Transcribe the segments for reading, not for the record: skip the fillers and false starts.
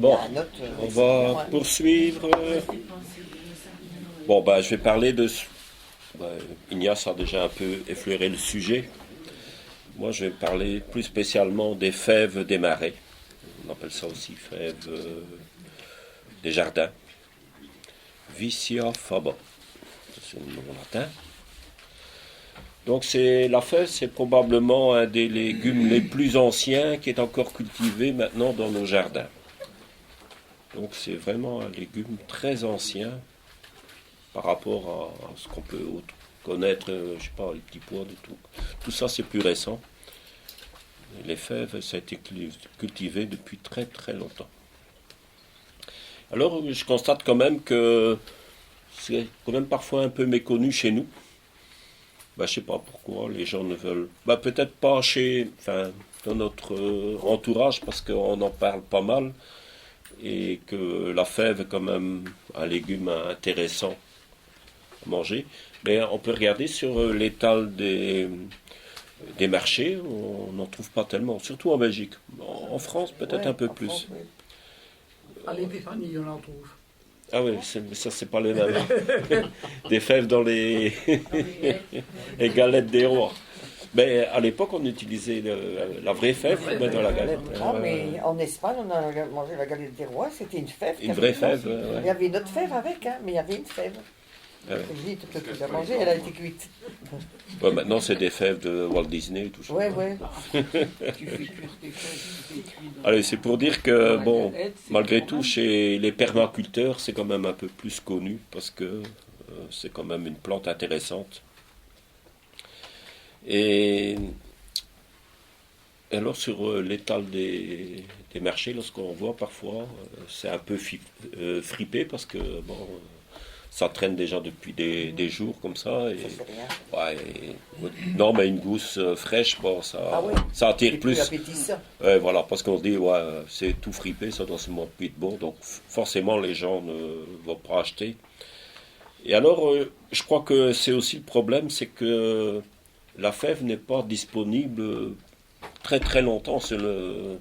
Bon, un autre, on va ouais. poursuivre. Bon, je vais parler de... ben, Ignace a déjà un peu effleuré le sujet. Moi, je vais parler plus spécialement des fèves des marais. On appelle ça aussi fèves des jardins. Vicia faba. C'est le nom latin. Donc la fève, c'est probablement un des légumes les plus anciens qui est encore cultivé maintenant dans nos jardins. Donc c'est vraiment un légume très ancien par rapport à ce qu'on peut connaître, je sais pas, les petits pois, de tout. Tout ça, c'est plus récent. Et les fèves, ça a été cultivé depuis très très longtemps. Alors, je constate quand même que c'est quand même parfois un peu méconnu chez nous. Je sais pas pourquoi les gens ne veulent. Peut-être pas dans notre entourage parce qu'on en parle pas mal et que la fève est quand même un légume intéressant à manger. Mais on peut regarder sur l'étal des marchés, on n'en trouve pas tellement, surtout en Belgique. En France, peut-être Ouais, un peu en plus. France, oui. À l'épiphanie, on en trouve. Ah oui, ça c'est pas les mêmes. Des fèves dans les, les galettes des rois. Mais à l'époque, on utilisait la vraie fève pour mettre dans la galette. Ah, mais en Espagne, on a mangé la galette des rois, c'était une fève. Une vraie carrément. fève, ouais. Il y avait une autre fève avec, hein, mais il y avait une fève. Ah ouais. Je dis, tu peux la manger, elle a été cuite. Ouais, maintenant, c'est des fèves de Walt Disney, tout ça. Ouais, ouais. Tu fais cuire tes fèves, tu fais cuire dans Allez, c'est pour dire que, la bon, galette, c'est malgré quand tout, même- chez les permaculteurs, c'est quand même un peu plus connu parce que c'est quand même une plante intéressante. Et alors, sur l'étal des marchés, lorsqu'on voit parfois, c'est un peu fripé parce que, bon, ça traîne déjà depuis des jours comme ça. Et, Ça, c'est rien. ouais, non, mais une gousse fraîche, bon, Ah ouais. ça attire C'est plus plus. appétissant. Ouais, voilà, parce qu'on se dit, ouais, c'est tout fripé, ça doit se plus de bon, donc forcément les gens ne vont pas acheter. Et alors, je crois que c'est aussi le problème, c'est que la fève n'est pas disponible très très longtemps. Le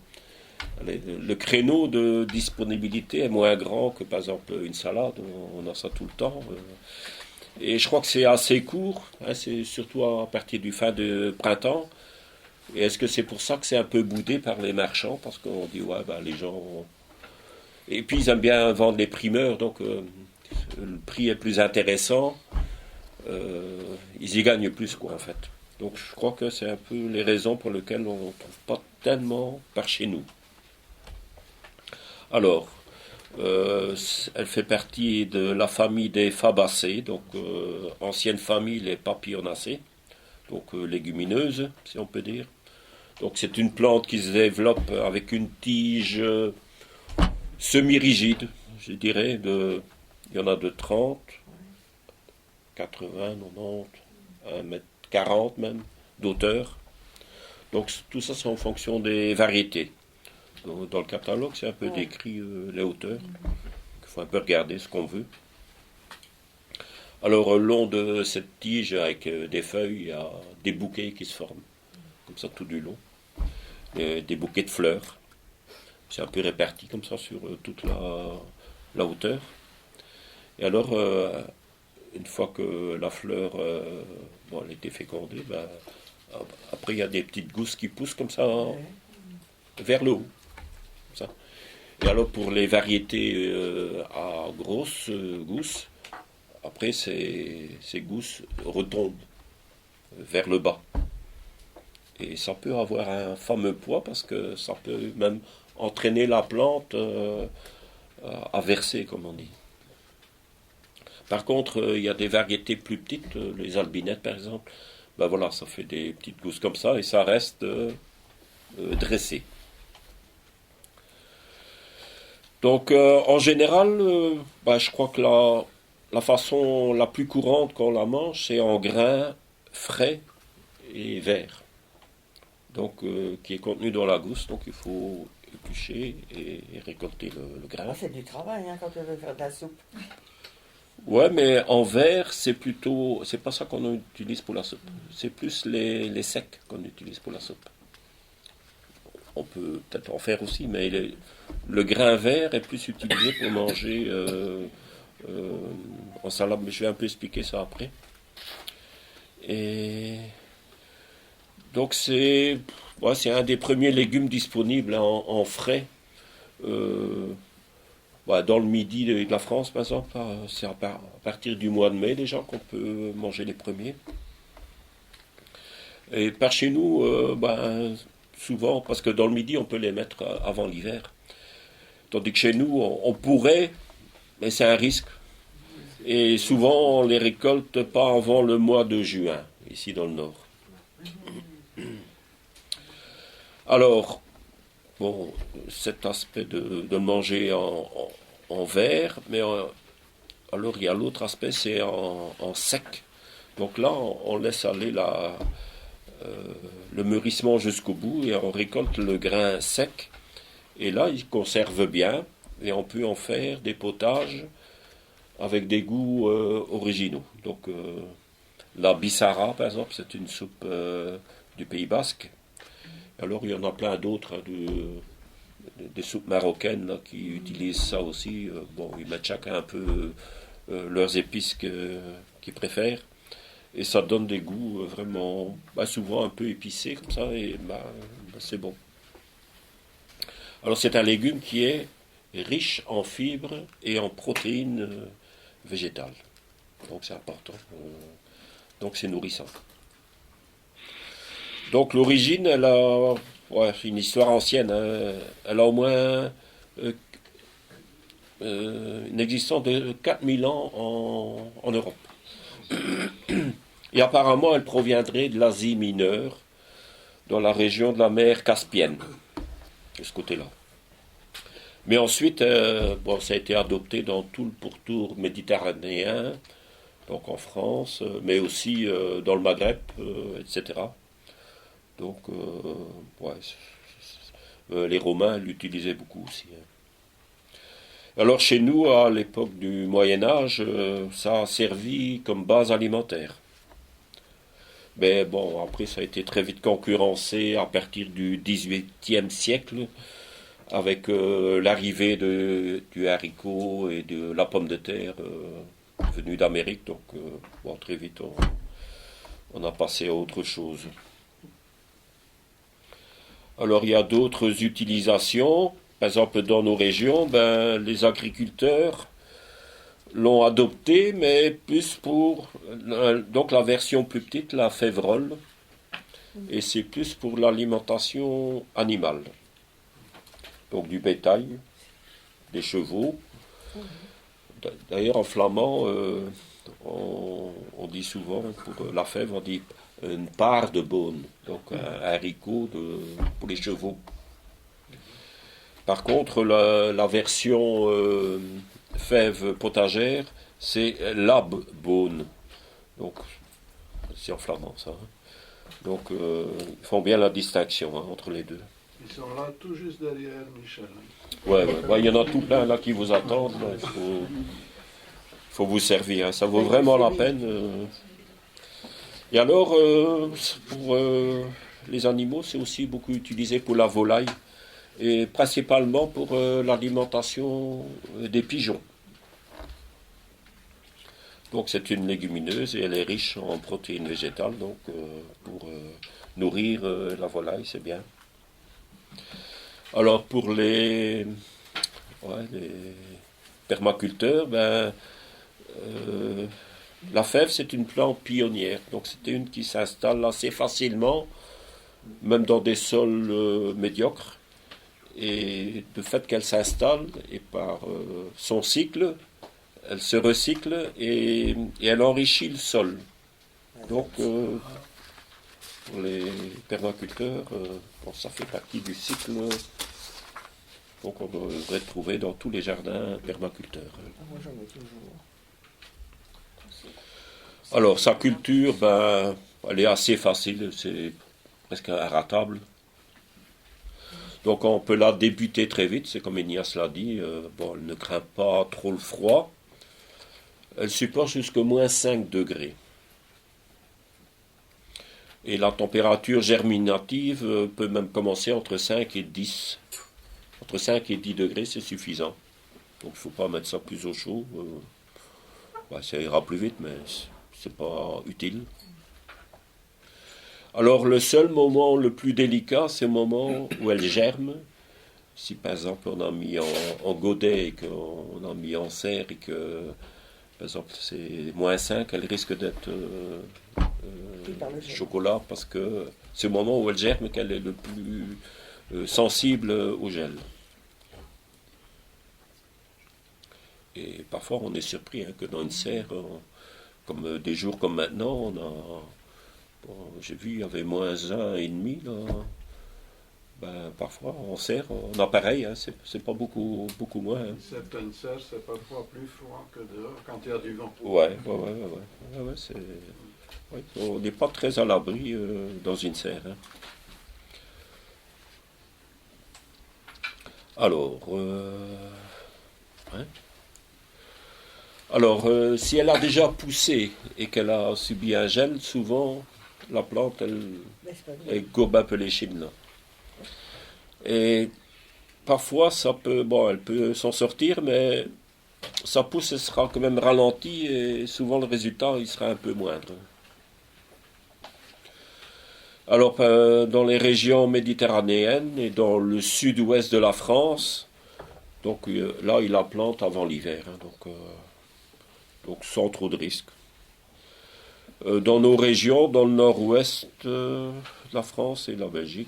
créneau de disponibilité est moins grand que par exemple une salade, on a ça tout le temps. Et je crois que c'est assez court, hein, c'est surtout à partir du fin de printemps. Et est-ce que c'est pour ça que c'est un peu boudé par les marchands? Parce qu'on dit, ouais, les gens. Et puis ils aiment bien vendre les primeurs, donc le prix est plus intéressant. Ils y gagnent plus, quoi, en fait. Donc je crois que c'est un peu les raisons pour lesquelles on ne trouve pas tellement par chez nous. Alors, elle fait partie de la famille des Fabacées, donc ancienne famille les Papyrnacées, donc légumineuses, si on peut dire. Donc c'est une plante qui se développe avec une tige semi-rigide, je dirais. Il y en a de 30, 80, 90, 1,40 m même, d'auteur. Donc tout ça c'est en fonction des variétés. Dans le catalogue, c'est un peu décrit les hauteurs. Il faut un peu regarder ce qu'on veut. Alors, le long de cette tige, avec des feuilles, il y a des bouquets qui se forment, comme ça tout du long. Des bouquets de fleurs. C'est un peu réparti comme ça sur toute la hauteur. Et alors, une fois que la fleur elle a été fécondée, après il y a des petites gousses qui poussent comme ça vers le haut. Ça. Et alors pour les variétés à grosses gousses, après ces gousses retombent vers le bas. Et ça peut avoir un fameux poids parce que ça peut même entraîner la plante à verser, comme on dit. Par contre, il y a des variétés plus petites, les albinettes par exemple. Voilà, ça fait des petites gousses comme ça et ça reste dressé. Donc, en général, je crois que la façon la plus courante qu'on la mange, c'est en grains frais et verts. Donc, qui est contenu dans la gousse. Donc, il faut éplucher et récolter le grain. Ah, c'est du travail hein, quand tu veux faire de la soupe. Ouais, mais en verre, c'est pas ça qu'on utilise pour la soupe. C'est plus les secs qu'on utilise pour la soupe. on peut peut-être en faire aussi, mais le grain vert est plus utilisé pour manger en salade, mais je vais un peu expliquer ça après. Et donc c'est un des premiers légumes disponibles en frais. Dans le midi de la France, par exemple, c'est à partir du mois de mai déjà qu'on peut manger les premiers. Et par chez nous, souvent, parce que dans le midi, on peut les mettre avant l'hiver. Tandis que chez nous, on pourrait, mais c'est un risque. Et souvent, on les récolte pas avant le mois de juin, ici dans le Nord. Alors, bon, cet aspect de manger en verre, mais alors il y a l'autre aspect, c'est en sec. Donc là, on laisse aller le mûrissement jusqu'au bout et on récolte le grain sec. Et là, il conserve bien et on peut en faire des potages avec des goûts originaux. Donc la bissara, par exemple, c'est une soupe du Pays Basque. Alors il y en a plein d'autres, des soupes marocaines là, qui utilisent ça aussi. Ils mettent chacun un peu leurs épices qu'ils préfèrent. Et ça donne des goûts vraiment, souvent un peu épicés comme ça, et c'est bon. Alors c'est un légume qui est riche en fibres et en protéines végétales. Donc c'est important. Donc c'est nourrissant. Donc l'origine, elle a une histoire ancienne. Hein. Elle a au moins une existence de 4000 ans en Europe. Et apparemment, elle proviendrait de l'Asie mineure, dans la région de la mer Caspienne, de ce côté-là. Mais ensuite, ça a été adopté dans tout le pourtour méditerranéen, donc en France, mais aussi dans le Maghreb, etc. Donc, les Romains l'utilisaient beaucoup aussi. Hein. Alors chez nous, à l'époque du Moyen-Âge, ça a servi comme base alimentaire. Mais bon, après ça a été très vite concurrencé à partir du XVIIIe siècle, avec l'arrivée du haricot et de la pomme de terre venue d'Amérique. Donc, très vite, on a passé à autre chose. Alors, il y a d'autres utilisations. Par exemple, dans nos régions, les agriculteurs l'ont adopté, mais plus pour donc la version plus petite, la févrole, et c'est plus pour l'alimentation animale. Donc du bétail, des chevaux. D'ailleurs, en flamand, on dit souvent, pour la fèvre, on dit une part de beaune, donc un haricot pour les chevaux. Par contre, la version fève potagère, c'est labboon. Donc, c'est en flamand, ça. Hein. Donc, ils font bien la distinction entre les deux. Ils sont là tout juste derrière Michel. Ouais, il y en a tout plein là qui vous attendent. Il faut vous servir. Hein. Ça vaut vraiment la peine. Et alors, pour les animaux, c'est aussi beaucoup utilisé pour la volaille. Et principalement pour l'alimentation des pigeons. Donc c'est une légumineuse et elle est riche en protéines végétales, donc pour nourrir la volaille, c'est bien. Alors pour les permaculteurs, la fève c'est une plante pionnière, donc c'était une qui s'installe assez facilement, même dans des sols médiocres. Et le fait qu'elle s'installe, et par son cycle, elle se recycle et elle enrichit le sol. Donc, pour les permaculteurs, ça fait partie du cycle. Donc, on devrait trouver dans tous les jardins permaculteurs. Moi, j'en ai toujours. Alors, sa culture, elle est assez facile, c'est presque inratable. Donc on peut la débuter très vite, c'est comme Ignace l'a dit, elle ne craint pas trop le froid. Elle supporte jusqu'à moins 5 degrés. Et la température germinative peut même commencer entre 5 et 10. Entre 5 et 10 degrés, c'est suffisant. Donc il ne faut pas mettre ça plus au chaud. Ça ira plus vite, mais c'est pas utile. Alors le seul moment le plus délicat, c'est le moment où elle germe. Si par exemple on a mis en godet et qu'on a mis en serre et que par exemple c'est -5, elle risque d'être chocolat parce que c'est le moment où elle germe qu'elle est le plus sensible au gel. Et parfois on est surpris que dans une serre, comme des jours comme maintenant, j'ai vu il y avait -1,5 là. Parfois en serre, on a pareil, c'est pas beaucoup moins. Certaines serres, c'est parfois plus froid que dehors quand il y a du vent. Ouais, on n'est pas très à l'abri dans une serre. Alors, si elle a déjà poussé et qu'elle a subi un gel, souvent la plante, elle gobe un peu les chines là. Et parfois, elle peut s'en sortir, mais sa pousse sera quand même ralentie et souvent le résultat il sera un peu moindre. Alors, dans les régions méditerranéennes et dans le sud-ouest de la France, donc là, il la plante avant l'hiver, donc sans trop de risques. Dans nos régions, dans le nord-ouest de la France et de la Belgique,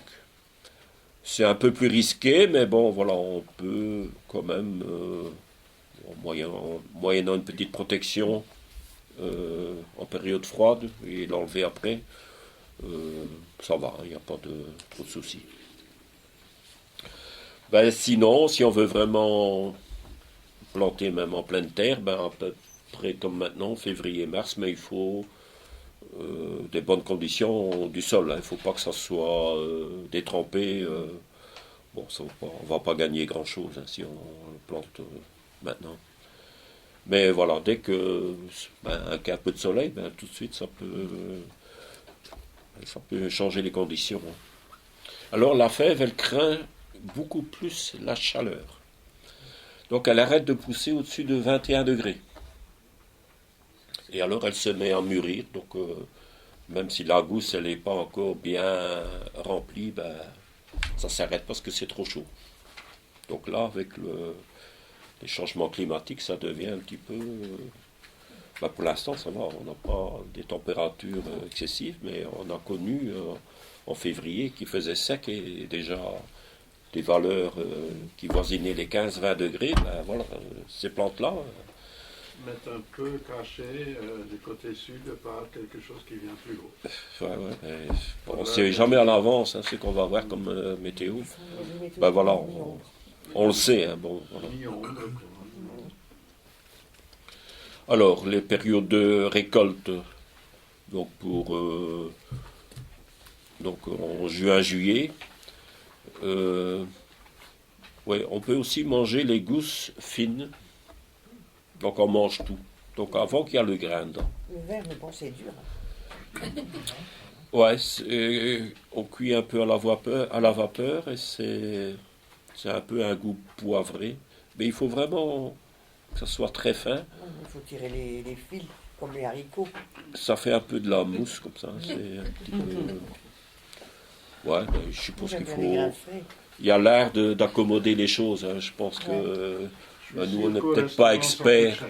c'est un peu plus risqué, mais bon, voilà, on peut quand même, moyennant une petite protection en période froide et l'enlever après, ça va, il n'y a pas trop de soucis. Sinon, si on veut vraiment planter même en pleine terre, à peu près comme maintenant, février-mars, mais il faut des bonnes conditions du sol. Il ne faut pas que ça soit détrempé. On ne va pas gagner grand-chose si on plante maintenant. Mais voilà, dès qu'il y a un peu de soleil, tout de suite, ça peut changer les conditions. Alors la fève, elle craint beaucoup plus la chaleur. Donc elle arrête de pousser au-dessus de 21 degrés. Et alors elle se met à mûrir, donc même si la gousse elle n'est pas encore bien remplie, ça s'arrête parce que c'est trop chaud. Donc là, avec les changements climatiques, ça devient un petit peu... pour l'instant, ça va, on n'a pas des températures excessives, mais on a connu en février qu'il faisait sec et déjà des valeurs qui voisinaient les 15-20 degrés, ces plantes-là... Mettre un peu caché du côté sud par quelque chose qui vient plus haut. On ne sait jamais à l'avance ce qu'on va avoir comme météo. On le sait. Voilà. Alors, les périodes de récolte, donc en juin-juillet, on peut aussi manger les gousses fines. Donc on mange tout. Donc avant qu'il y a le grain dedans. Le verre, mais bon, c'est dur. On cuit un peu à la vapeur et c'est un peu un goût poivré. Mais il faut vraiment que ça soit très fin. Il faut tirer les fils, comme les haricots. Ça fait un peu de la mousse comme ça. C'est un petit peu... je suppose qu'il faut... Il y a l'art d'accommoder les choses. Je pense que... nous, on n'est peut-être pas experts.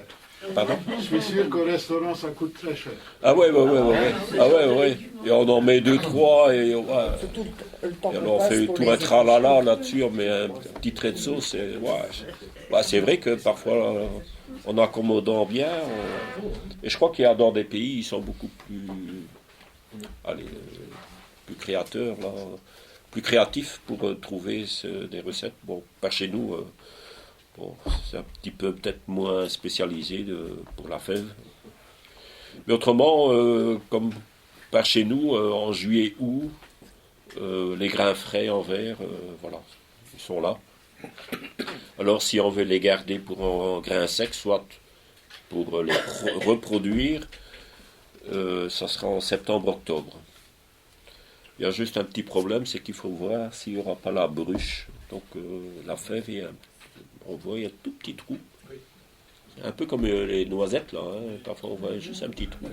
Pardon ? Je suis sûr qu'au restaurant, ça coûte très cher. Et on en met 2-3 et alors on fait tout un tralala là-dessus, on met un petit trait de sauce. C'est vrai que parfois, en accommodant bien, et je crois qu'il y a dans des pays, ils sont beaucoup plus créateurs, là, plus créatifs pour trouver des recettes. Pas chez nous. C'est un petit peu peut-être moins spécialisé pour la fève. Mais autrement, comme par chez nous, en juillet-août, les grains frais en verre, ils sont là. Alors si on veut les garder pour en grains secs, soit pour les reproduire, ça sera en septembre-octobre. Il y a juste un petit problème, c'est qu'il faut voir s'il n'y aura pas la bruche. Donc la fève, on voit, il y a tout petit trou. Un peu comme les noisettes, là. Hein. Parfois, on voit juste un petit trou.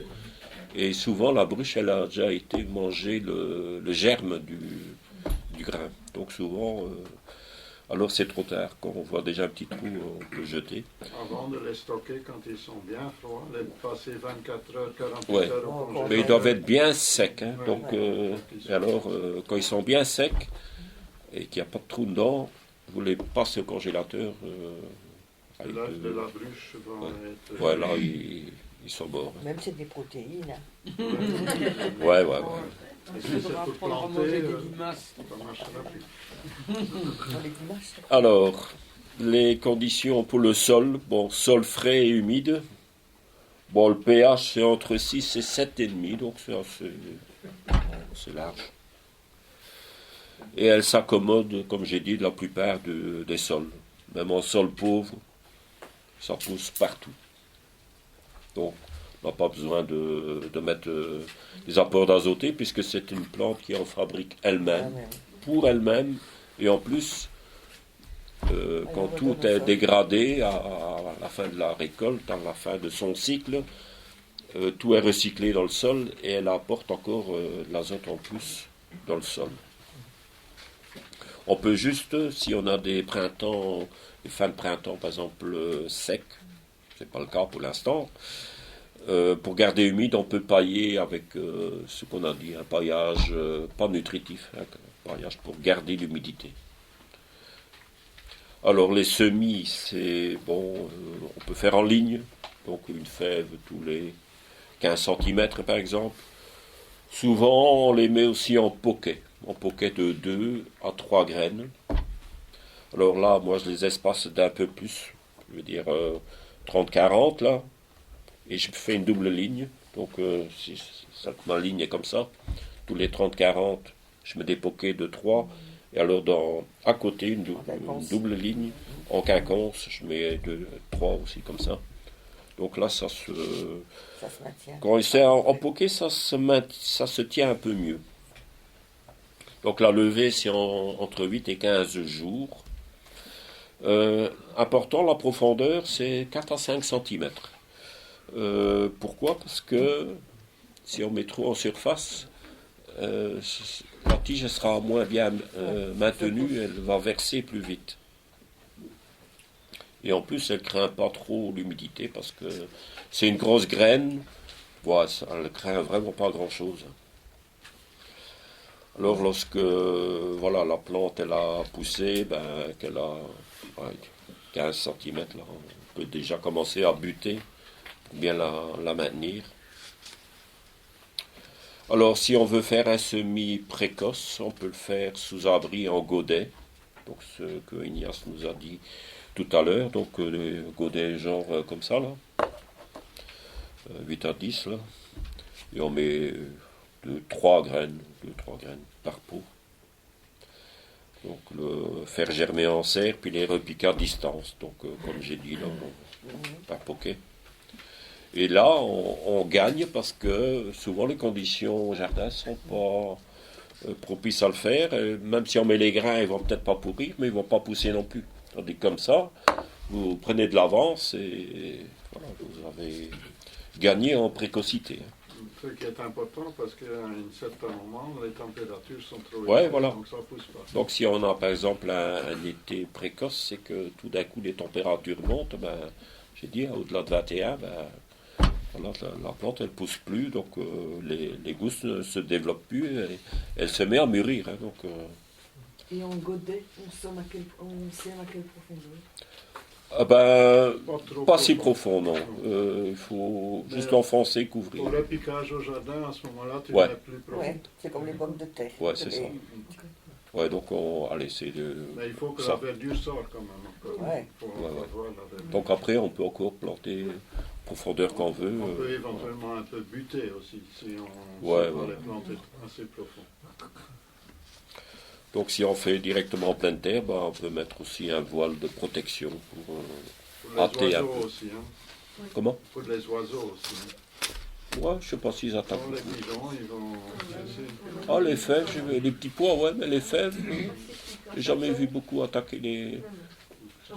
Et souvent, la bruche, elle a déjà été manger le germe du grain. Donc souvent, alors c'est trop tard. Quand on voit déjà un petit trou, on peut jeter. Avant de les stocker quand ils sont bien froids, les passer 24 heures, 48 Ouais. heures au congélateur. Mais ils doivent être bien secs. Hein. Ouais. Donc, et alors, quand ils sont bien secs et qu'il n'y a pas de trou dedans, vous les passez au congélateur. L'âge de la bruche va être... Voilà, ils sont morts. Même c'est des protéines. Hein. Ouais. Et si Il c'est faudra pour apprendre à planter, manger des limaces. ça marchera plus. Dans les limaces. Alors, les conditions pour le sol, bon, sol frais et humide. Bon, le pH c'est entre 6 et 7,5, donc c'est large. Et elle s'accommode, comme j'ai dit, de la plupart des sols. Même en sol pauvre, ça pousse partout. Donc, on n'a pas besoin de mettre des apports d'azoté, puisque c'est une plante qui en fabrique elle-même, pour elle-même, et en plus, quand tout est dégradé à la fin de la récolte, à la fin de son cycle, tout est recyclé dans le sol et elle apporte encore de l'azote en plus dans le sol. On peut juste, si on a des printemps, des fins de printemps par exemple secs, c'est pas le cas pour l'instant, pour garder humide, on peut pailler avec ce qu'on a dit, un paillage pas nutritif, un paillage pour garder l'humidité. Alors les semis, c'est bon, on peut faire en ligne, donc une fève tous les 15 cm par exemple. Souvent on les met aussi en poquet de 2 à 3 graines. Alors là, moi je les espace d'un peu plus, je veux dire 30-40 là, et je fais une double ligne, donc si ma ligne est comme ça, tous les 30-40, je mets des poquets de 3. Et alors, à côté, une double ligne, en quinconce, je mets 3 aussi, comme ça. Donc là, ça se maintient. Quand c'est en poquet, ça se tient un peu mieux. Donc la levée, c'est entre 8 et 15 jours. Important, la profondeur, c'est 4 à 5 cm. Pourquoi ? Parce que si on met trop en surface, la tige sera moins bien maintenue, elle va verser plus vite. Et en plus, elle ne craint pas trop l'humidité parce que c'est une grosse graine. Ouais, elle ne craint vraiment pas grand-chose. Alors, lorsque voilà, la plante elle a poussé, qu'elle a 15 cm, là, on peut déjà commencer à buter pour bien la maintenir. Alors, si on veut faire un semis précoce, on peut le faire sous abri en godet. Donc, ce que Ignace nous a dit tout à l'heure. Donc, les godets genre comme ça, là. 8 à 10, là. Et on met 2-3 graines par pot. Donc, le faire germer en serre, puis les repiquer à distance. Donc, comme j'ai dit, là, par poquet. Et là, on gagne parce que souvent les conditions au jardin ne sont pas propices à le faire. Et même si on met les grains, ils ne vont peut-être pas pourrir, mais ils ne vont pas pousser non plus. Tandis que comme ça, vous prenez de l'avance et voilà, vous avez gagné en précocité. Ce qui est important parce qu'à un certain moment, les températures sont trop élevées, élevées, voilà. Donc ça ne pousse pas. Donc si on a par exemple un été précoce, c'est que tout d'un coup les températures montent, j'ai dit, au-delà de 21, voilà, la plante, elle ne pousse plus, donc les gousses ne se développent plus, et elle se met à mûrir. Hein, donc, Et en godet, on sème à quelle profondeur? Pas si profond, non. Il faut juste l'enfoncer, couvrir. Pour le piquage au jardin, à ce moment-là, tu Ouais. mets plus profond. Ouais, c'est comme les pommes de terre. Ouais, c'est ça. Ouais, donc allez, c'est Mais il faut que ça. la verdure sorte quand même. Ouais. Pour Ouais. voir la verdure. Donc après, on peut encore planter profondeur qu'on veut. On peut éventuellement un peu buter aussi, si on Ouais, sait pas ouais. les planter assez profond. Donc si on fait directement en pleine terre, on peut mettre aussi un voile de protection pour Pour les hâter un oiseaux peu. aussi. Hein. Comment ? Pour les oiseaux aussi. Hein. Ouais, je sais pas s'ils attaquent. Pour les pigeons, ils vont chasser. Ah, les fèves, les petits pois, ouais, mais les fèves, j'ai jamais vu beaucoup attaquer les...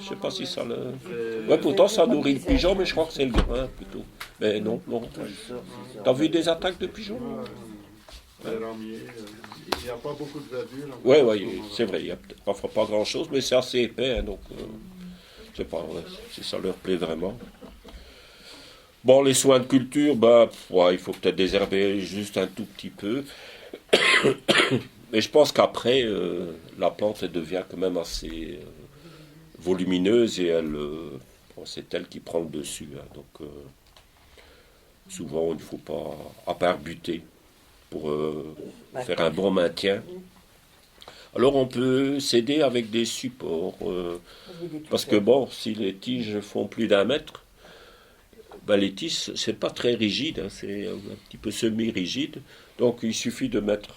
Je sais pas si ça le... Ouais, pourtant ça nourrit le pigeon, mais je crois que c'est le grain plutôt. Mais non, non. T'as vu des attaques de pigeons? Les ramiers, il n'y a pas beaucoup de verdure. Ouais, ouais, c'est vrai, il n'y a parfois pas grand-chose, mais c'est assez épais, hein, donc je sais pas ouais, si ça leur plaît vraiment. Bon, les soins de culture, bah, ouais, il faut peut-être désherber juste un tout petit peu. Mais je pense qu'après, la plante, elle devient quand même assez volumineuse et elle, bon, c'est elle qui prend le dessus. Hein, donc, souvent, il ne faut pas, à part buter, pour faire un bon maintien. Alors, on peut s'aider avec des supports. Parce que, bon, si les tiges font plus d'1 mètre, ben, les tiges, c'est pas très rigide, hein, c'est un petit peu semi-rigide. Donc, il suffit de mettre,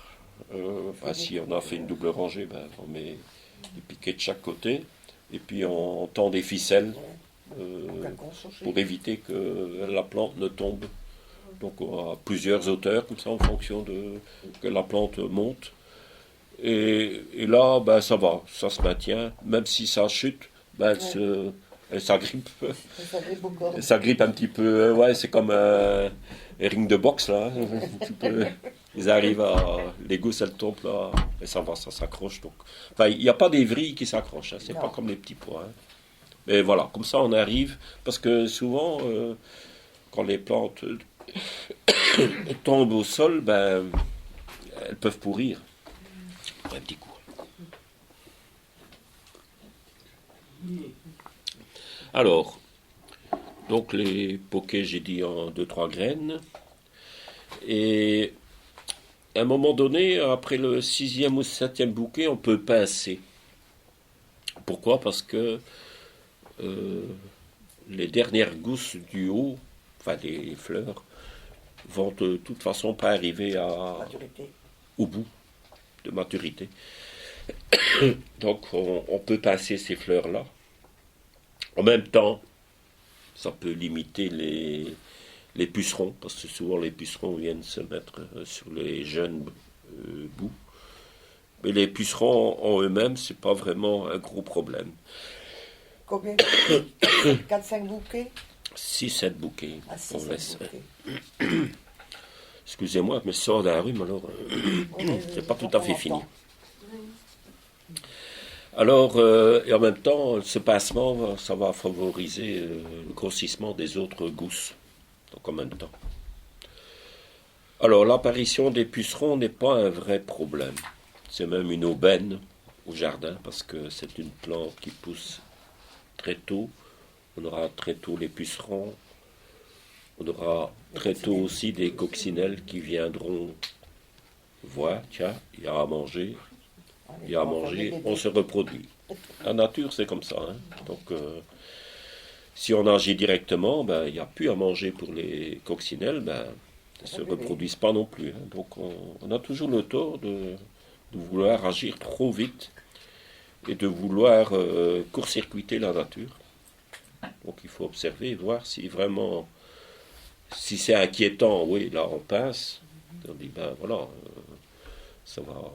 si on a fait une double rangée, ben, on met des piquets de chaque côté. Et puis, on tend des ficelles pour éviter que la plante ne tombe. Donc, à plusieurs hauteurs, comme ça, en fonction de que la plante monte. Et là, ben, ça va, ça se maintient. Même si ça chute, ben, elle s'agrippe. Elle s'agrippe un petit peu. Ouais, c'est comme un ring de boxe, là. Ils arrivent à... Les gousses, elles tombent, là. Et ça va, ça s'accroche. Donc. Enfin, il n'y a pas des vrilles qui s'accrochent. Hein, c'est pas comme les petits pois. Hein. Mais voilà, comme ça, on arrive. Parce que souvent, quand les plantes tombent au sol, ben, elles peuvent pourrir. Un petit coup. Alors, donc les poquets, j'ai dit en 2-3 graines. Et à un moment donné, après le 6e ou 7e bouquet, on peut pincer. Pourquoi? Parce que les dernières gousses du haut, enfin des fleurs, vont de toute façon pas arriver au bout de maturité. Donc on peut passer ces fleurs-là. En même temps, ça peut limiter les pucerons, parce que souvent les pucerons viennent se mettre sur les jeunes bouts. Mais les pucerons en eux-mêmes, c'est pas vraiment un gros problème. Combien? 4-5 bouquets? 6-7 bouquets. Ah, 6-7 bouquets. Excusez-moi, mais je sors d'un rhume, alors c'est pas tout à fait fini. Alors, et en même temps, ce passement, ça va favoriser le grossissement des autres gousses. Donc en même temps. Alors, l'apparition des pucerons n'est pas un vrai problème. C'est même une aubaine au jardin, parce que c'est une plante qui pousse très tôt. On aura très tôt les pucerons. On aura très tôt aussi des coccinelles qui viendront voir, tiens, il y a à manger. Il y a à manger, on se reproduit. La nature, c'est comme ça. Hein. Donc, si on agit directement, ben, il n'y a plus à manger pour les coccinelles, ben, elles ne se reproduisent pas non plus. Hein. Donc, on a toujours le tort de vouloir agir trop vite et de vouloir court-circuiter la nature. Donc, il faut observer et voir si vraiment, si c'est inquiétant, oui, là, on passe. On dit, ben voilà, ça va...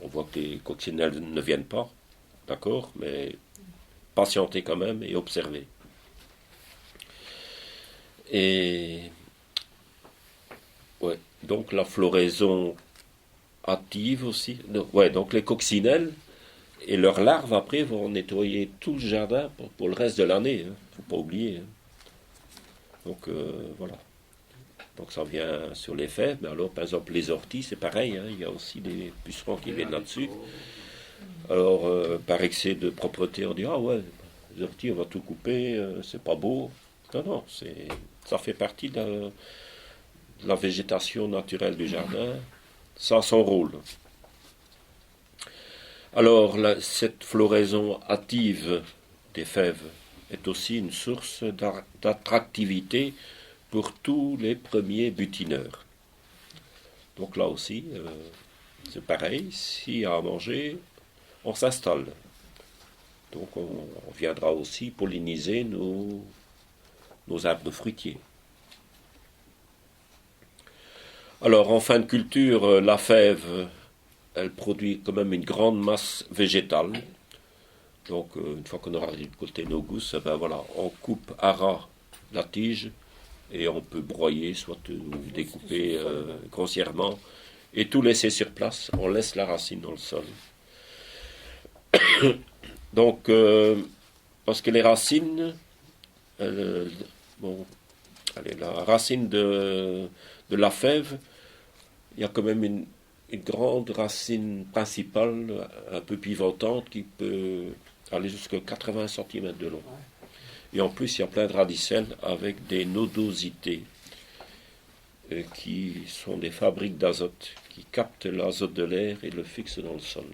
On voit que les coccinelles ne viennent pas, d'accord, mais patienter quand même et observer. Et ouais, donc la floraison hâtive aussi. Ouais, donc les coccinelles et leurs larves après vont nettoyer tout le jardin pour le reste de l'année. Hein, faut pas oublier. Hein. Donc voilà. Donc ça vient sur les fèves, mais alors par exemple les orties, c'est pareil, hein, il y a aussi des pucerons qui viennent là-dessus. Alors par excès de propreté, on dit ah ouais, les orties on va tout couper, c'est pas beau. Non, non, ça fait partie de la végétation naturelle du jardin, ça a son rôle. Alors cette floraison hâtive des fèves est aussi une source d'attractivité pour tous les premiers butineurs. Donc là aussi, c'est pareil, s'il y a à manger, on s'installe. Donc on viendra aussi polliniser nos arbres fruitiers. Alors, en fin de culture, la fève, elle produit quand même une grande masse végétale. Donc, une fois qu'on aura récolté nos gousses, ben voilà, on coupe à ras la tige et on peut broyer, soit ou découper grossièrement, et tout laisser sur place. On laisse la racine dans le sol. Donc, parce que les racines, bon, allez, la racine de la fève, il y a quand même une grande racine principale, un peu pivotante, qui peut aller jusqu'à 80 cm de long. Et en plus, il y a plein de radicelles avec des nodosités, qui sont des fabriques d'azote, qui captent l'azote de l'air et le fixent dans le sol.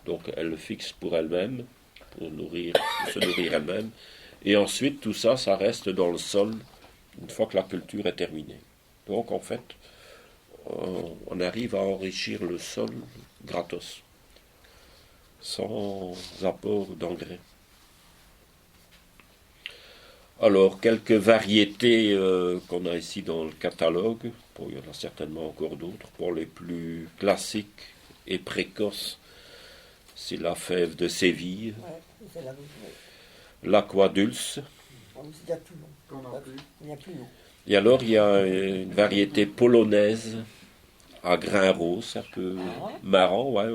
Donc, elles le fixent pour elles-mêmes, pour se nourrir elles-mêmes. Et ensuite, tout ça, ça reste dans le sol une fois que la culture est terminée. Donc, en fait, on arrive à enrichir le sol gratos, sans apport d'engrais. Alors, quelques variétés qu'on a ici dans le catalogue. Bon, il y en a certainement encore d'autres. Pour les plus classiques et précoces, c'est la fève de Séville, Ouais, c'est la l'aquadulce. Il y a plus long. Qu'on a plus. Il y a plus long. Et alors, il y a une variété polonaise à grains roses, un peu marrant, ouais,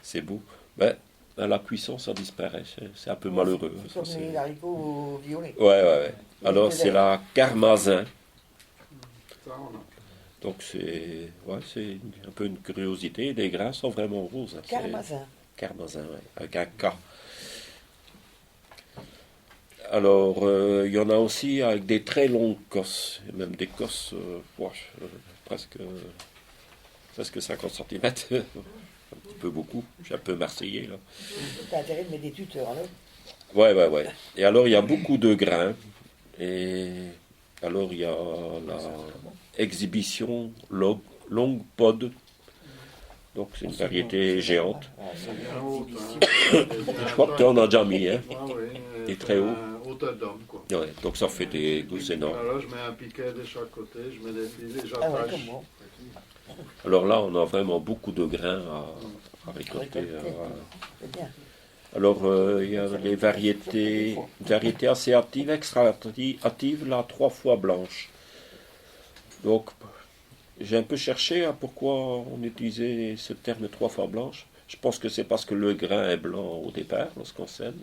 c'est beau. Ben, à la cuisson, ça disparaît, c'est un peu malheureux. C'est comme Ça, les haricots violets. ouais. Alors, c'est la carmasin. Ça, on a. Donc, c'est un peu une curiosité. Les grains sont vraiment roses. Hein. Carmasin. Carmasin, ouais, avec un K. Alors, il y en a aussi avec des très longues cosses, et même des cosses presque 50 cm. Un petit peu beaucoup, je suis un peu marseillais là. T'as intérêt de mettre des tuteurs, alors. Ouais. Et alors, il y a beaucoup de grains. Et alors, il y a la exhibition longue pod. Donc, c'est une variété géante. C'est bien haut. Hein. Je crois que tu en as déjà mis, hein. Ah oui. Et très haut. Hauteur d'homme, quoi. Ouais, donc, ça fait des gousses énormes. Alors, je mets un piquet de chaque côté, je mets des filets, Ah ouais, j'attache. comme moi. Alors là, on a vraiment beaucoup de grains à récolter. C'est bien. Alors, il y a les variétés assez hâtives, extra hâtives, là, 3 fois blanches. Donc, j'ai un peu cherché à pourquoi on utilisait ce terme 3 fois blanche. Je pense que c'est parce que le grain est blanc au départ, lorsqu'on sème.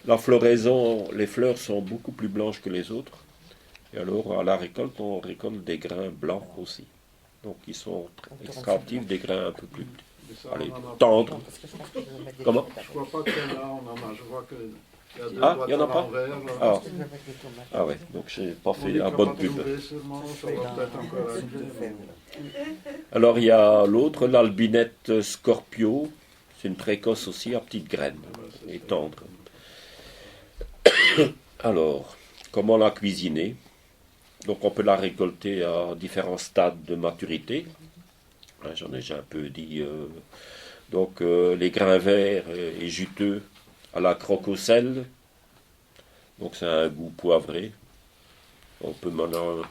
La floraison, les fleurs sont beaucoup plus blanches que les autres. Et alors, à la récolte, on récolte des grains blancs aussi. Donc, ils sont extra hâtifs, des grains un peu plus Mais ça, allez, on en a tendres. Parce que je pense que je vais mettre des Comment? tomates. Je crois pas que là, on en a. Je vois qu'il y a deux Ah, boîtes il y en a à pas? l'envers, là. Ah. Parce que je vais mettre des tomates. Ah ouais, donc j'ai pas On fait dit la qu'on bonne va pub. trouver seulement, ça va peut-être encore C'est ajouter. plus faible. Alors il y a l'autre, l'albinette Scorpio. C'est une précoce aussi à petites graines et tendre. Alors, comment la cuisiner? Donc on peut la récolter à différents stades de maturité. Hein, j'en ai déjà un peu dit. Donc les grains verts et juteux à la croque au sel. Donc c'est un goût poivré. On peut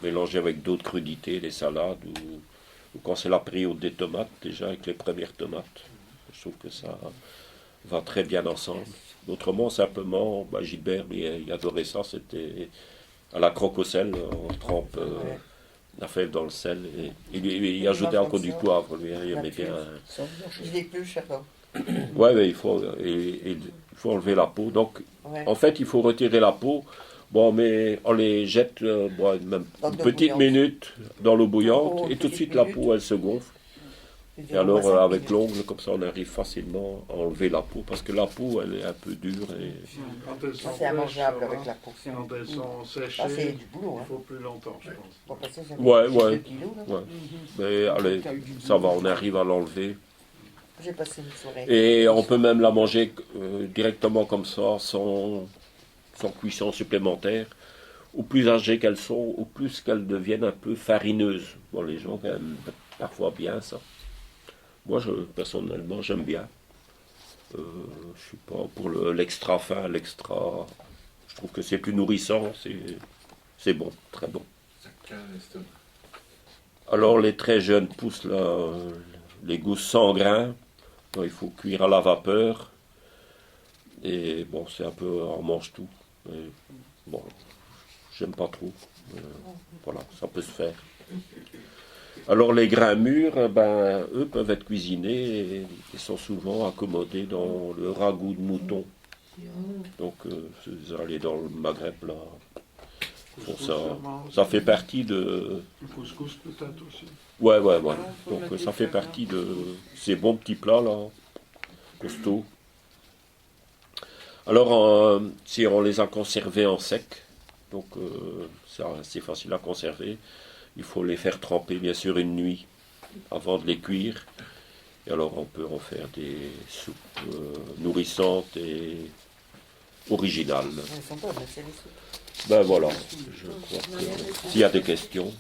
mélanger avec d'autres crudités, des salades, ou quand c'est la période des tomates, déjà avec les premières tomates. Je trouve que ça va très bien ensemble. Autrement, simplement, Gilbert, il adorait ça, c'était à la croque au sel, on trempe la fève dans le sel, et il ajoutait encore du poivre, lui, il aimait bien. Je l'épluche, alors. Ouais, il faut enlever la peau. Donc, Ouais. en fait, il faut retirer la peau. Bon, mais on les jette même Dans une de l'eau petite bouillante. minute dans l'eau bouillante, Oh, et tout de petite suite la minute. peau elle se gonfle. Et alors avec l'ongle, comme ça on arrive facilement à enlever la peau, parce que la peau elle est un peu dure. Et... Quand elles sont Ça, c'est fraîches, immangeable ça va. avec la peau. Quand elles sont séchées, Ça, c'est du boulot. il Hein. faut plus longtemps, je pense. Bon, parce que j'ai Ouais, j'ai ouais. 2 kilos, là. Ouais. Mais allez, ça va, on arrive à l'enlever. J'ai passé une soirée. Et on peut même la manger directement comme ça, sans cuisson supplémentaire. Au plus âgées qu'elles sont, au plus qu'elles deviennent un peu farineuses. Bon, les gens aiment parfois bien ça. Moi, personnellement, j'aime bien. Je suis pas pour l'extra fin, l'extra... Je trouve que c'est plus nourrissant, c'est bon, très bon. Ça cale l'estomac. Alors les très jeunes pousses, là, les gousses sans grains, donc, il faut cuire à la vapeur. Et bon, c'est un peu, on mange tout. Mais, bon, j'aime pas trop. Voilà, ça peut se faire. Alors les grains mûrs, ben, eux peuvent être cuisinés et sont souvent accommodés dans le ragoût de mouton. Donc vous allez dans le Maghreb là, font ça. Ça fait partie de. Le couscous peut-être aussi. Ouais. Donc ça fait partie de ces bons petits plats là, costauds. Alors si on les a conservés en sec, donc c'est facile à conserver. Il faut les faire tremper bien sûr une nuit avant de les cuire. Et alors on peut en faire des soupes nourrissantes et originales. Elles sont bonnes, c'est les soupes. Ben voilà, je crois que s'il y a des questions.